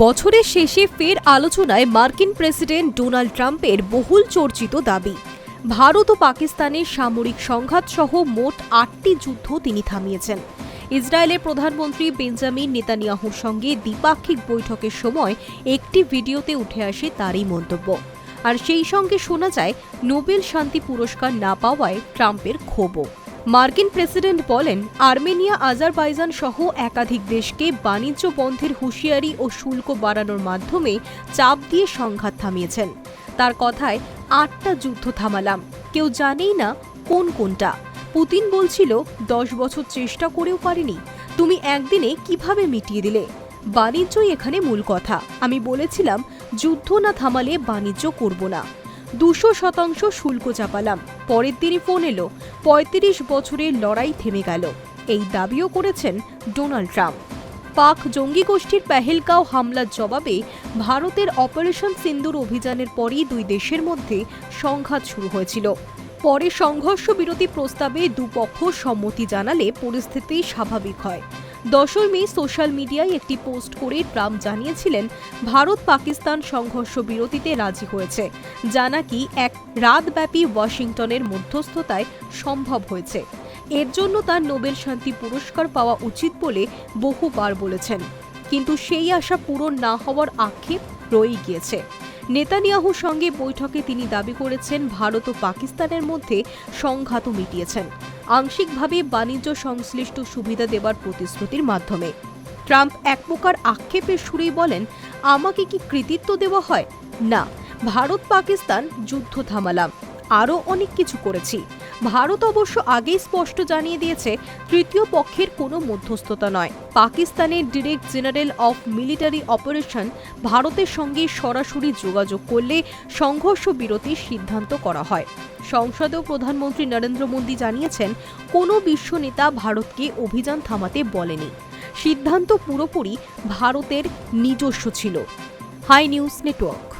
বছরের শেষে ফের আলোচনায় মার্কিন প্রেসিডেন্ট ডোনাল্ড ট্রাম্পের বহুল চর্চিত দাবি। ভারত ও পাকিস্তানের সামরিক সংঘাত সহ মোট ৮টি যুদ্ধ তিনি থামিয়েছেন। ইসরায়েলের প্রধানমন্ত্রী বেঞ্জামিন নেতানিয়াহুর সঙ্গে দ্বিপাক্ষিক বৈঠকের সময় একটি ভিডিওতে উঠে আসে তারই মন্তব্য। আর সেই সঙ্গে শোনা যায় নোবেল শান্তি পুরস্কার না পাওয়ায় ট্রাম্পের ক্ষোভও। মার্কিন প্রেসিডেন্ট বলেন, আর্মেনিয়া, আজারবাইজান সহ একাধিক দেশকে বাণিজ্য বন্ধের হুঁশিয়ারি ও শুল্ক বাড়ানোর মাধ্যমে চাপ দিয়ে সংঘাত থামিয়েছেন। তার কথায় ৮টা যুদ্ধ থামালাম, কেউ জানেই না কোনটা। পুতিন বলছিল ১০ বছর চেষ্টা করেও পারিনি, তুমি একদিনে কিভাবে মিটিয়ে দিলে? বাণিজ্যই এখানে মূল কথা। আমি বলেছিলাম যুদ্ধ না থামালে বাণিজ্য করব না। ২০০% শুল্ক চাপালাম, পরের দিনই ফোন এলো ৩৫ বছরের লড়াই থেমে গেল। এই দাবিও করেছেন ডোনাল্ড ট্রাম্প। পাক জঙ্গি গোষ্ঠীর পেহেলগাঁও হামলার জবাবে ভারতের অপারেশন সিন্দুর অভিযানের পরই দুই দেশের মধ্যে সংঘাত শুরু হয়েছিল। পরে সংঘর্ষ বিরতি প্রস্তাবে দুপক্ষ সম্মতি জানালে পরিস্থিতি স্বাভাবিক হয়। ১০ মে সোশ্যাল মিডিয়ায় একটি পোস্ট করে ট্রাম্প জানিয়েছিলেন, ভারত পাকিস্তান সংঘর্ষ বিরতিতে রাজি হয়েছে, যা নাকি এক রাতব্যাপী ওয়াশিংটনের মধ্যস্থতায় সম্ভব হয়েছে। এর জন্য তার নোবেল শান্তি পুরস্কার পাওয়া উচিত বলে বহুবার বলেছেন। কিন্তু সেই আশা পূরণ না হওয়ার আক্ষেপ রয়ে গিয়েছে। নেতানিয়াহুর সঙ্গে বৈঠকে তিনি দাবি করেছেন, ভারত ও পাকিস্তানের মধ্যে সংঘাতও মিটিয়েছেন, আংশিকভাবে বাণিজ্য সংশ্লিষ্ট সুবিধা দেবার প্রতিশ্রুতির মাধ্যমে। ট্রাম্প এক প্রকার আক্ষেপের সুরেই বলেন, আমাকে কি কৃতিত্ব দেওয়া হয়? না, ভারত পাকিস্তান যুদ্ধ থামালাম, আরও অনেক কিছু করেছি। ভারত অবশ্য আগেই স্পষ্ট জানিয়ে দিয়েছে, তৃতীয় পক্ষের কোনো মধ্যস্থতা নয়। পাকিস্তানের director general of military operation ভারতের সঙ্গে সরাসরি যোগাযোগ করলে সংঘর্ষ বিরতির সিদ্ধান্ত করা হয়। সংসদেও প্রধানমন্ত্রী নরেন্দ্র মোদী জানিয়েছেন, কোনো বিশ্ব নেতা ভারতকে অভিযান থামাতে বলেনি। সিদ্ধান্ত পুরোপুরি ভারতের নিজস্ব ছিল। High news network.